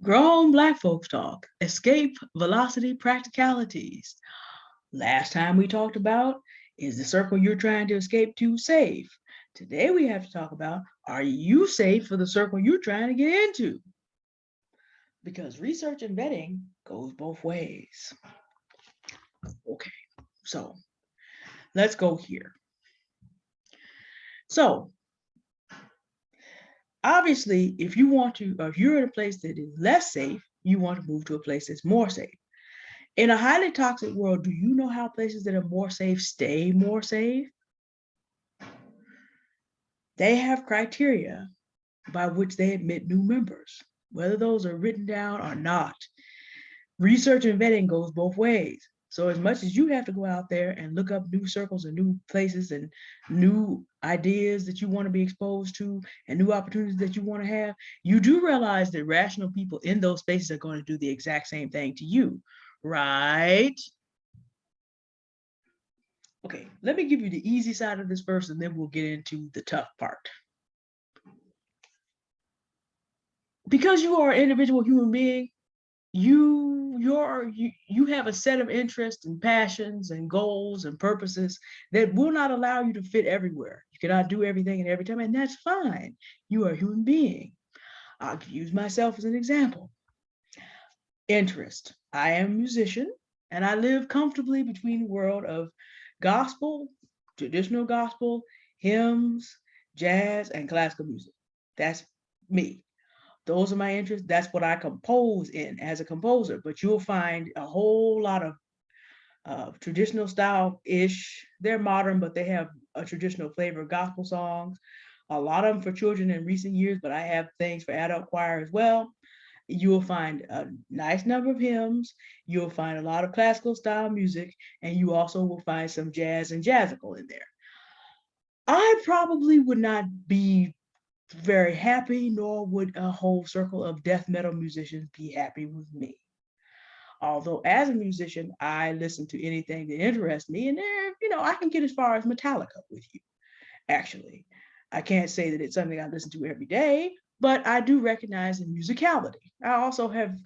Grown Black folks talk, escape velocity practicalities. Last time we talked about, is the circle you're trying to escape to safe? Today we have to talk about, are you safe for the circle you're trying to get into? Because research and vetting goes both ways. Okay, so let's go here. So obviously, if you're in a place that is less safe, you want to move to a place that's more safe. In a highly toxic world, do you know how places that are more safe stay more safe? They have criteria by which they admit new members, whether those are written down or not. Research and vetting goes both ways. So as much as you have to go out there and look up new circles and new places and new ideas that you want to be exposed to and new opportunities that you want to have, you do realize that rational people in those spaces are going to do the exact same thing to you, right? Okay, let me give you the easy side of this first, and then we'll get into the tough part. Because you are an individual human being, you have a set of interests and passions and goals and purposes that will not allow you to fit everywhere. You cannot do everything and every time, and that's fine. You are a human being. I'll use myself as an example. Interest. I am a musician, and I live comfortably between the world of gospel, traditional gospel, hymns, jazz, and classical music. That's me. Those are my interests. That's what I compose in as a composer. But you'll find a whole lot of traditional style ish. They're modern, but they have a traditional flavor of gospel songs. A lot of them for children in recent years, but I have things for adult choir as well. You will find a nice number of hymns. You'll find a lot of classical style music, and you also will find some jazz and jazzical in there. I probably would not be very happy, nor would a whole circle of death metal musicians be happy with me. Although as a musician, I listen to anything that interests me, and I can get as far as Metallica with you, actually. I can't say that it's something I listen to every day, but I do recognize the musicality. I also have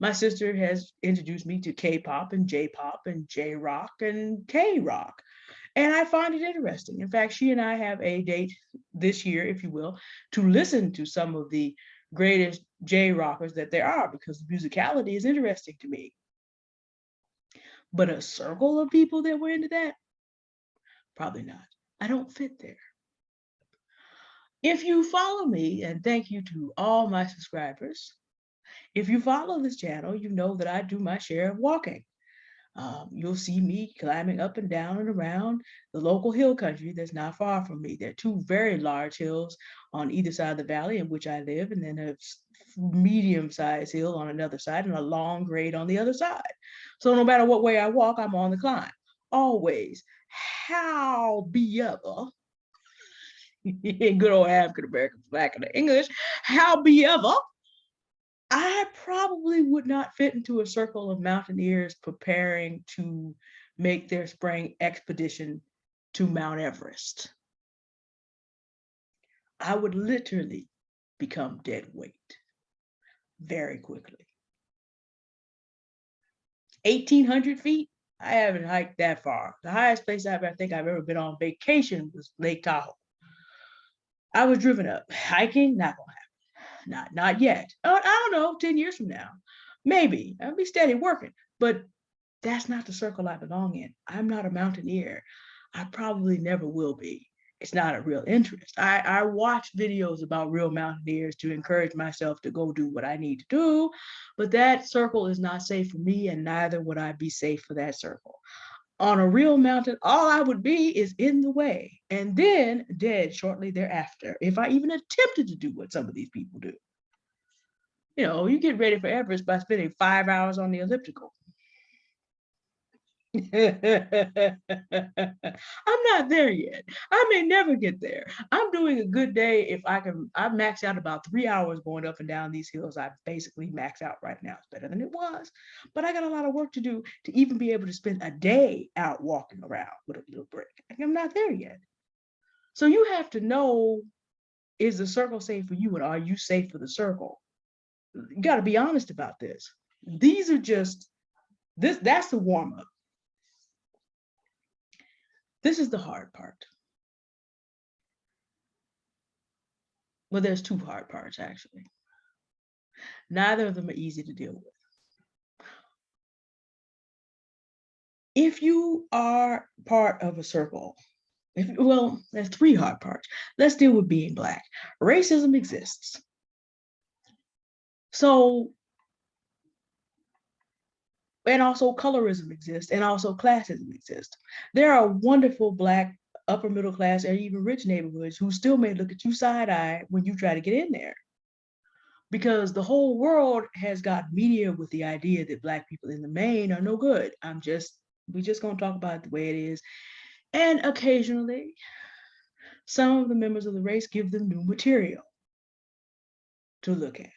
my sister has introduced me to K-pop and J-pop and J-rock and K-rock. And I find it interesting. In fact, she and I have a date this year, if you will, to listen to some of the greatest J rockers that there are because the musicality is interesting to me. But a circle of people that were into that, probably not. I don't fit there. If you follow me, and thank you to all my subscribers, if you follow this channel, you know that I do my share of walking. You'll see me climbing up and down and around the local hill country that's not far from me. There are two very large hills on either side of the valley in which I live, and then a medium-sized hill on another side and a long grade on the other side. So no matter what way I walk, I'm on the climb. Always. Howbeiver, in good old African American black and English, howbeiver, I probably would not fit into a circle of mountaineers preparing to make their spring expedition to Mount Everest. I would literally become dead weight very quickly. 1,800 feet? I haven't hiked that far. The highest place I think I've ever been on vacation was Lake Tahoe. I was driven up. Hiking, not gonna happen. Not yet. I don't know, 10 years from now. Maybe. I'll be steady working. But that's not the circle I belong in. I'm not a mountaineer. I probably never will be. It's not a real interest. I watch videos about real mountaineers to encourage myself to go do what I need to do, but that circle is not safe for me, and neither would I be safe for that circle. On a real mountain, all I would be is in the way, and then dead shortly thereafter, if I even attempted to do what some of these people do. You get ready for Everest by spending 5 hours on the elliptical. I'm not there yet. I may never get there. I'm doing a good day if I can. I max out about 3 hours going up and down these hills. I basically max out right now. It's better than it was, but I got a lot of work to do to even be able to spend a day out walking around with a little break. I'm not there yet. So you have to know, is the circle safe for you, and are you safe for the circle? You got to be honest about this. These are just that's the warm up. This is the hard part. Well, there's two hard parts actually. Neither of them are easy to deal with. If you are part of a circle, well, there's three hard parts. Let's deal with being Black. Racism exists. So, and also colorism exists, and also classism exists. There are wonderful Black upper middle class and even rich neighborhoods who still may look at you side eye when you try to get in there. Because the whole world has got media with the idea that Black people in the main are no good. We just gonna talk about it the way it is. And occasionally, some of the members of the race give them new material to look at.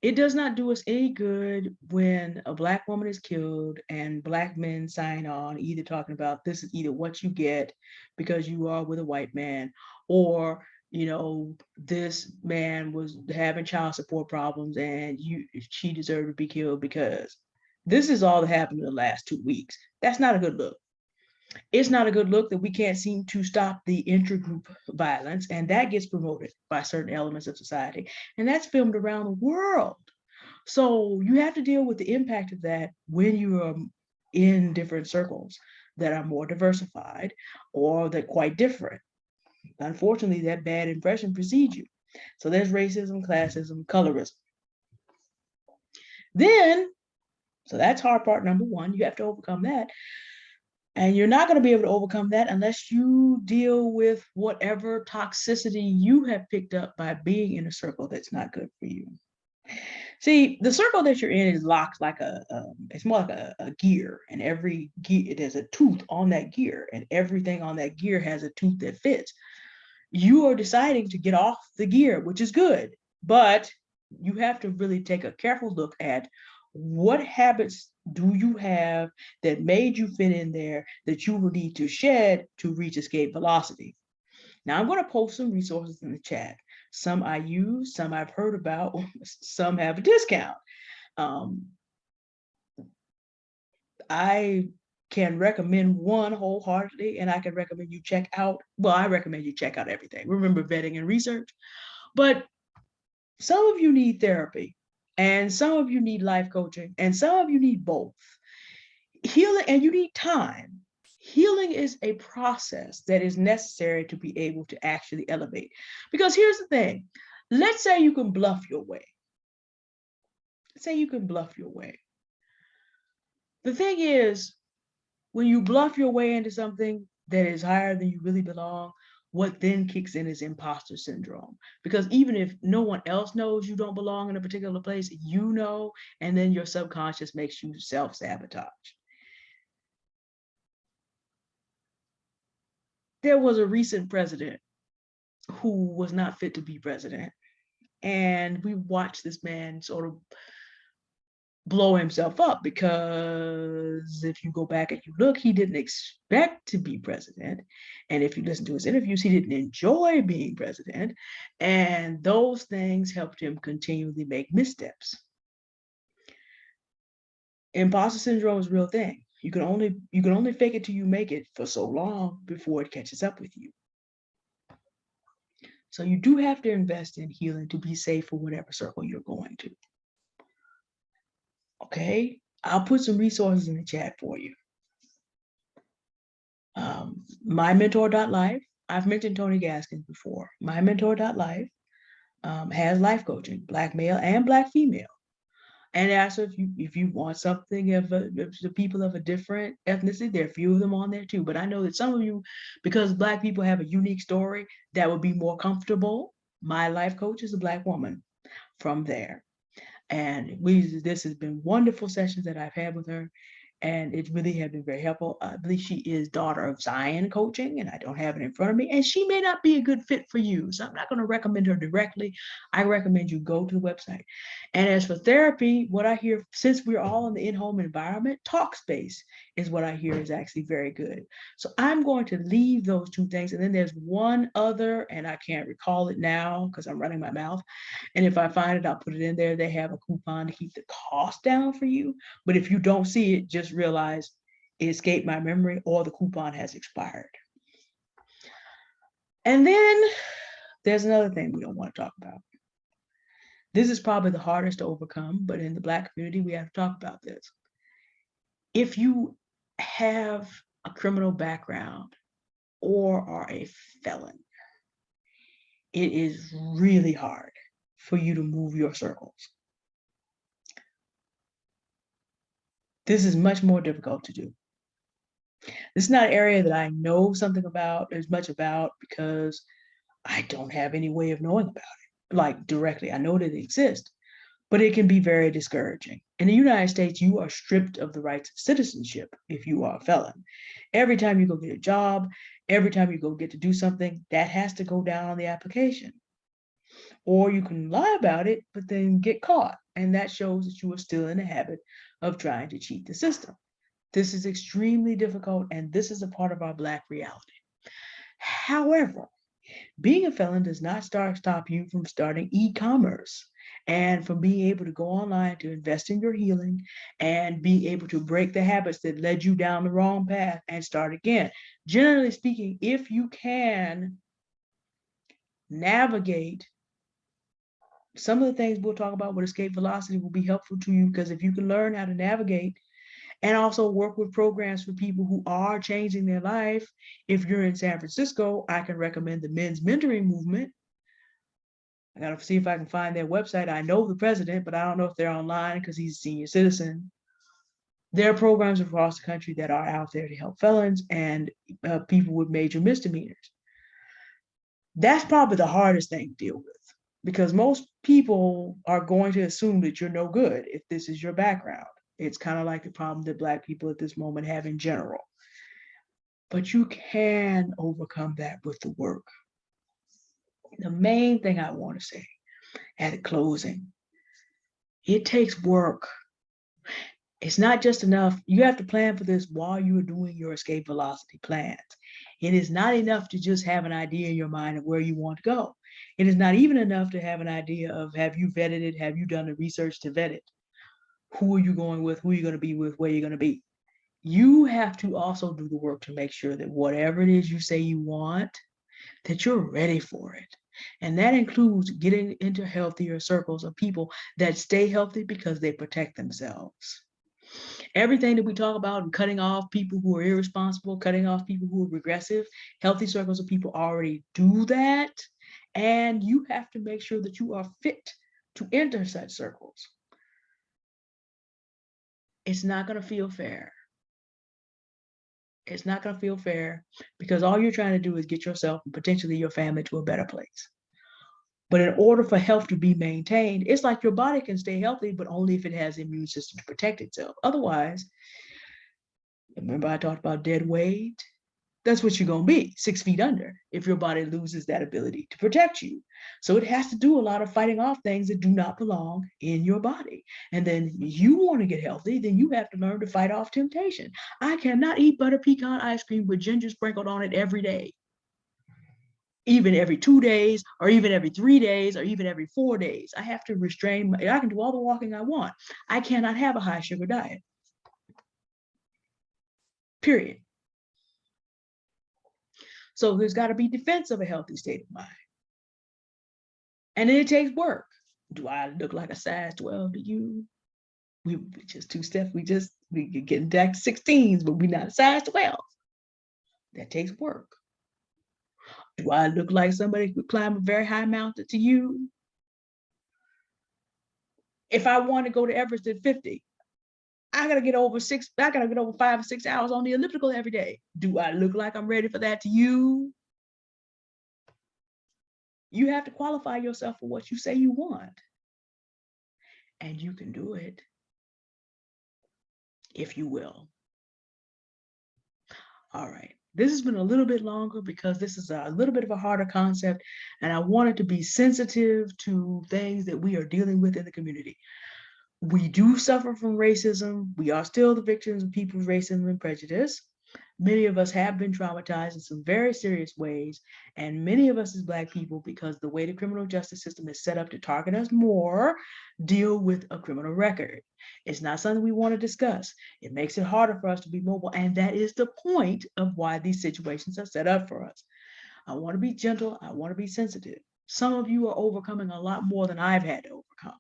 It does not do us any good when a Black woman is killed and Black men sign on, either talking about this is either what you get because you are with a white man, or this man was having child support problems and she deserved to be killed because this is all that happened in the last 2 weeks. That's not a good look. It's not a good look that we can't seem to stop the intergroup violence, and that gets promoted by certain elements of society, and that's filmed around the world. So you have to deal with the impact of that when you are in different circles that are more diversified or that quite different. Unfortunately, that bad impression precedes you. So there's racism, classism, colorism. Then, so that's hard part number one. You have to overcome that. And you're not going to be able to overcome that unless you deal with whatever toxicity you have picked up by being in a circle that's not good for you. See, the circle that you're in is locked like it's more like a gear, and every gear, there's a tooth on that gear, and everything on that gear has a tooth that fits. You are deciding to get off the gear, which is good, but you have to really take a careful look at what habits do you have that made you fit in there that you will need to shed to reach escape velocity. Now, I'm going to post some resources in the chat. Some I use, some I've heard about, some have a discount. I can recommend one wholeheartedly, and I can recommend you check out, well, I recommend you check out everything. Remember, vetting and research. But some of you need therapy, and some of you need life coaching, and some of you need both. Healing, and you need time. Healing is a process that is necessary to be able to actually elevate. Because here's the thing. Let's say you can bluff your way. Say you can bluff your way. The thing is, when you bluff your way into something that is higher than you really belong, what then kicks in is imposter syndrome. Because even if no one else knows you don't belong in a particular place, you know, and then your subconscious makes you self-sabotage. There was a recent president who was not fit to be president. And we watched this man sort of blow himself up, because if you go back and you look, he didn't expect to be president. And if you listen to his interviews, he didn't enjoy being president. And those things helped him continually make missteps. Imposter syndrome is a real thing. You can only fake it till you make it for so long before it catches up with you. So you do have to invest in healing to be safe for whatever circle you're going to. Okay, I'll put some resources in the chat for you. MyMentor.life. I've mentioned Tony Gaskins before. MyMentor.life has life coaching, Black male and Black female. And also, if you want something of the people of a different ethnicity, there are a few of them on there too. But I know that some of you, because Black people have a unique story that would be more comfortable, my life coach is a Black woman from there. And this has been wonderful sessions that I've had with her. and it really has been very helpful. I believe she is daughter of Zion Coaching, and I don't have it in front of me. And she may not be a good fit for you, so I'm not going to recommend her directly. I recommend you go to the website. And as for therapy, what I hear, since we're all in the in-home environment, Talkspace is what I hear is actually very good. So I'm going to leave those two things. And then there's one other, and I can't recall it now because I'm running my mouth. And if I find it, I'll put it in there. They have a coupon to keep the cost down for you. But if you don't see it, just realize it escaped my memory or the coupon has expired. And then there's another thing we don't want to talk about. This is probably the hardest to overcome, but in the Black community, we have to talk about this. If you have a criminal background or are a felon, it is really hard for you to move your circles. This is much more difficult to do. This is not an area that I know something about as much about because I don't have any way of knowing about it, like directly. I know that it exists, but it can be very discouraging. In the United States, you are stripped of the rights of citizenship if you are a felon. Every time you go get a job, every time you go get to do something, that has to go down on the application. Or you can lie about it, but then get caught. And that shows that you are still in the habit of trying to cheat the system. This is extremely difficult, and this is a part of our Black reality. However, being a felon does not stop you from starting e-commerce and from being able to go online to invest in your healing and be able to break the habits that led you down the wrong path and start again. Generally speaking, if you can navigate some of the things we'll talk about with escape velocity will be helpful to you, because if you can learn how to navigate and also work with programs for people who are changing their life. If you're in San Francisco, I can recommend the Men's Mentoring Movement. I gotta see if I can find their website. I know the president, but I don't know if they're online because he's a senior citizen. There are programs across the country that are out there to help felons and people with major misdemeanors. That's probably the hardest thing to deal with, because most people are going to assume that you're no good if this is your background. It's kind of like the problem that Black people at this moment have in general. But you can overcome that with the work. The main thing I want to say at a closing, it takes work. It's not just enough. You have to plan for this while you are doing your escape velocity plans. It is not enough to just have an idea in your mind of where you want to go. It is not even enough to have an idea of, have you vetted it? Have you done the research to vet it? Who are you going with? Who are you going to be with? Where are you going to be? You have to also do the work to make sure that whatever it is you say you want, that you're ready for it. And that includes getting into healthier circles of people that stay healthy because they protect themselves. Everything that we talk about and cutting off people who are irresponsible, cutting off people who are regressive, healthy circles of people already do that. And you have to make sure that you are fit to enter such circles. It's not going to feel fair. It's not going to feel fair because all you're trying to do is get yourself and potentially your family to a better place. But in order for health to be maintained, it's like your body can stay healthy, but only if it has the immune system to protect itself. Otherwise, remember I talked about dead weight? That's what you're going to be, 6 feet under, if your body loses that ability to protect you. So it has to do a lot of fighting off things that do not belong in your body. And then you want to get healthy, then you have to learn to fight off temptation. I cannot eat butter pecan ice cream with ginger sprinkled on it every day, even every 2 days, or even every 3 days, or even every 4 days. I have to restrain. I can do all the walking I want. I cannot have a high sugar diet. Period. So there's got to be defense of a healthy state of mind. And then it takes work. Do I look like a size 12 to you? We just 2 steps. We getting back to 16s, but we're not a size 12. That takes work. Do I look like somebody who could climb a very high mountain to you? If I want to go to Everest at 50, I gotta get over 5 or 6 hours on the elliptical every day. Do I look like I'm ready for that to you? You have to qualify yourself for what you say you want. And you can do it if you will. All right. This has been a little bit longer because this is a little bit of a harder concept, and I wanted to be sensitive to things that we are dealing with in the community. We do suffer from racism. We are still the victims of people's racism and prejudice. Many of us have been traumatized in some very serious ways, and many of us as Black people, because the way the criminal justice system is set up to target us more, deal with a criminal record. It's not something we want to discuss. It makes it harder for us to be mobile, and that is the point of why these situations are set up for us. I want to be gentle. I want to be sensitive. Some of you are overcoming a lot more than I've had to overcome.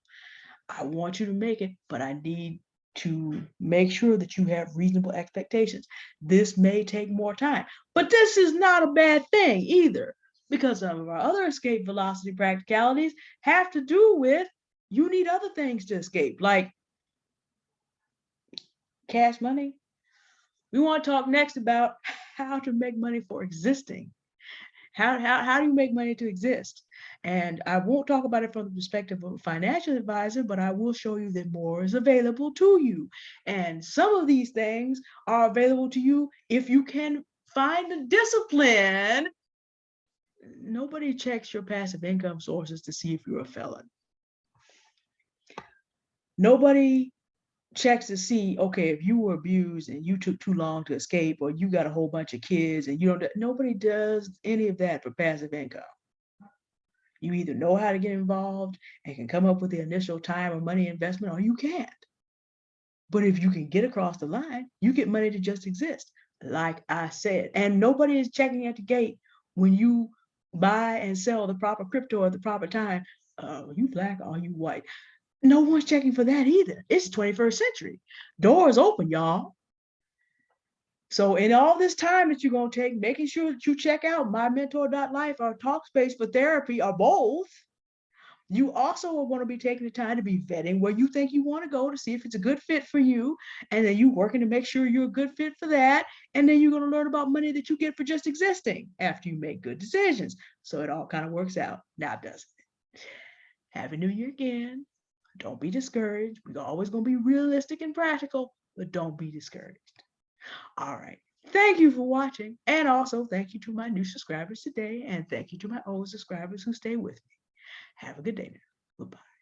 I want you to make it, but I need to make sure that you have reasonable expectations. This may take more time, but this is not a bad thing either, because some of our other escape velocity practicalities have to do with you need other things to escape, like cash money. We want to talk next about how to make money for existing. How do you make money to exist? And I won't talk about it from the perspective of a financial advisor, but I will show you that more is available to you. And some of these things are available to you if you can find the discipline. Nobody checks your passive income sources to see if you're a felon. Nobody checks to see, okay, if you were abused and you took too long to escape, or you got a whole bunch of kids and you don't, nobody does any of that for passive income. You either know how to get involved and can come up with the initial time or money investment, or you can't. But if you can get across the line, you get money to just exist, like I said. And nobody is checking at the gate when you buy and sell the proper crypto at the proper time. Are you Black or are you white? No one's checking for that either. It's 21st century. Doors open, y'all. So in all this time that you're going to take, making sure that you check out mymentor.life or Talkspace for therapy or both, you also want to be taking the time to be vetting where you think you want to go to see if it's a good fit for you. And then you working to make sure you're a good fit for that. And then you're going to learn about money that you get for just existing after you make good decisions. So it all kind of works out. Now, doesn't it? Happy New Year again. Don't be discouraged. We're always going to be realistic and practical, but don't be discouraged. All right. Thank you for watching. And also thank you to my new subscribers today. And thank you to my old subscribers who stay with me. Have a good day now. Goodbye.